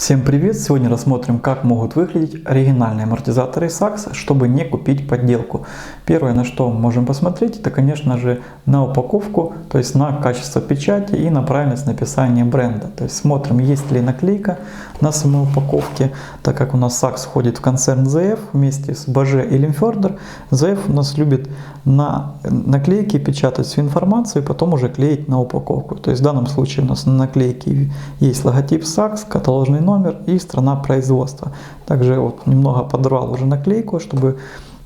Всем привет! Сегодня рассмотрим, как могут выглядеть оригинальные амортизаторы SAXS, чтобы не купить подделку. Первое, на что мы можем посмотреть, это, конечно же, на упаковку, то есть на качество печати и на правильность написания бренда. То есть смотрим, есть ли наклейка на самой упаковке, так как у нас SAXS входит в концерн ZF вместе с Bage и Limfjorder. ZF у нас любит на наклейке печатать всю информацию и потом уже клеить на упаковку. То есть в данном случае у нас на наклейке есть логотип SAXS, каталожный номер и страна производства. Также вот немного подорвал уже наклейку, чтобы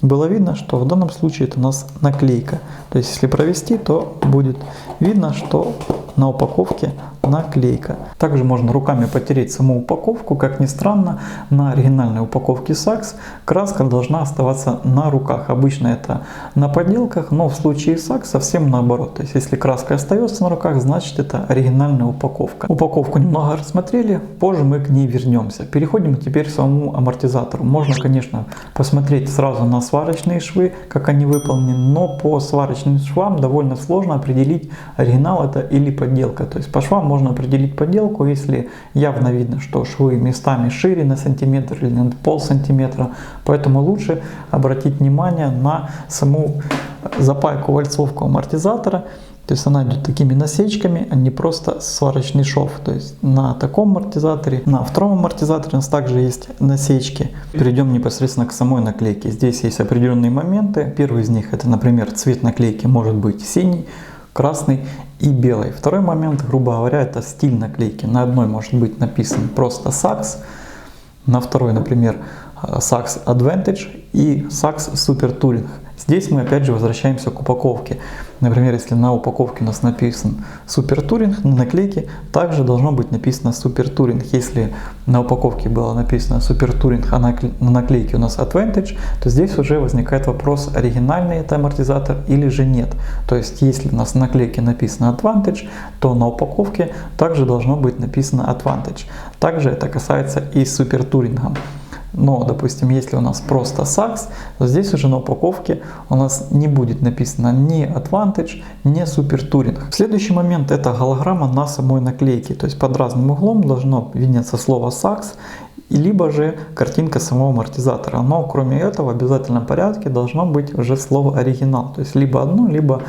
было видно, что в данном случае это у нас наклейка. То есть если провести, то будет видно, что на упаковке наклейка. Также можно руками потереть саму упаковку. Как ни странно, на оригинальной упаковке SAXS краска должна оставаться на руках. Обычно это на подделках, но в случае SAXS совсем наоборот. То есть если краска остается на руках, значит это оригинальная упаковка. Упаковку немного рассмотрели, позже мы к ней вернемся. Переходим теперь к самому амортизатору. Можно, конечно, посмотреть сразу на сварочные швы, как они выполнены, но по сварочным швам довольно сложно определить, оригинал это или подделка. То есть по швам можно определить подделку, если явно видно, что швы местами шире на сантиметр или на полсантиметра. Поэтому лучше обратить внимание на саму запайку вальцовку амортизатора. То есть она идет такими насечками, а не просто сварочный шов. То есть на таком амортизаторе, на втором амортизаторе у нас также есть насечки. Перейдем непосредственно к самой наклейке. Здесь есть определенные моменты. Первый из них это, например, цвет наклейки может быть синий, красный и белый. Второй момент, грубо говоря, это стиль наклейки. На одной может быть написан просто SAXS, на второй, например, SAXS Advantage и SAXS Super Touring. Здесь мы опять же возвращаемся к упаковке. Например, если на упаковке у нас написан Super Touring, на наклейке также должно быть написано Super Touring. Если на упаковке было написано Super Touring, а на наклейке у нас Advantage, то здесь уже возникает вопрос, оригинальный это амортизатор или же нет. То есть если у нас на наклейке написано Advantage, то на упаковке также должно быть написано Advantage. Также это касается и Super Touring. Но, допустим, если у нас просто SAXS, то здесь уже на упаковке у нас не будет написано ни Advantage, ни Super Touring. Следующий момент это голограмма на самой наклейке. То есть под разным углом должно виднеться слово SAXS, либо же картинка самого амортизатора. Но кроме этого в обязательном порядке должно быть уже слово оригинал. То есть либо одно, либо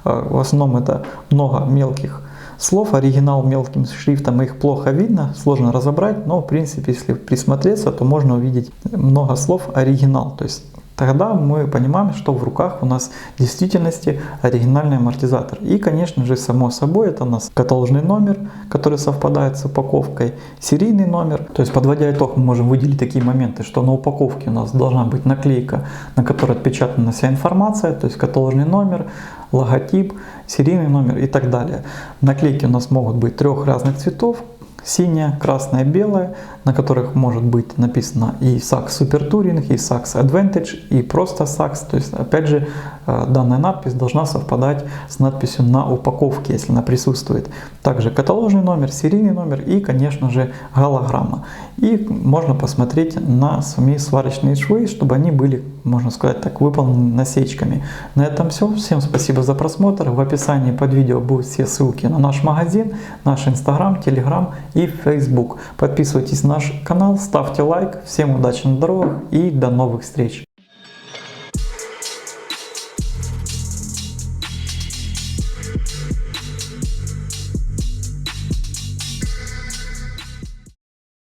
в основном это много мелких слов, оригинал мелким шрифтом, их плохо видно, сложно разобрать, но в принципе, если присмотреться, то можно увидеть много слов оригинал. То есть тогда мы понимаем, что в руках у нас в действительности оригинальный амортизатор. И, конечно же, само собой, это у нас каталожный номер, который совпадает с упаковкой, серийный номер. То есть, подводя итог, мы можем выделить такие моменты, что на упаковке у нас должна быть наклейка, на которой отпечатана вся информация, то есть каталожный номер, логотип, серийный номер и так далее. Наклейки у нас могут быть трех разных цветов: синяя, красная, белая, на которых может быть написано и SAXS Super Touring, и SAXS Advantage, и просто SAXS. То есть, опять же, данная надпись должна совпадать с надписью на упаковке, если она присутствует. Также каталожный номер, серийный номер и, конечно же, голограмма. И можно посмотреть на сами сварочные швы, чтобы они были, можно сказать так, выполнены насечками. На этом все. Всем спасибо за просмотр. В описании под видео будут все ссылки на наш магазин, наш Instagram, Telegram и Facebook. Подписывайтесь на наш канал, ставьте лайк. Всем удачи на дорогах и до новых встреч!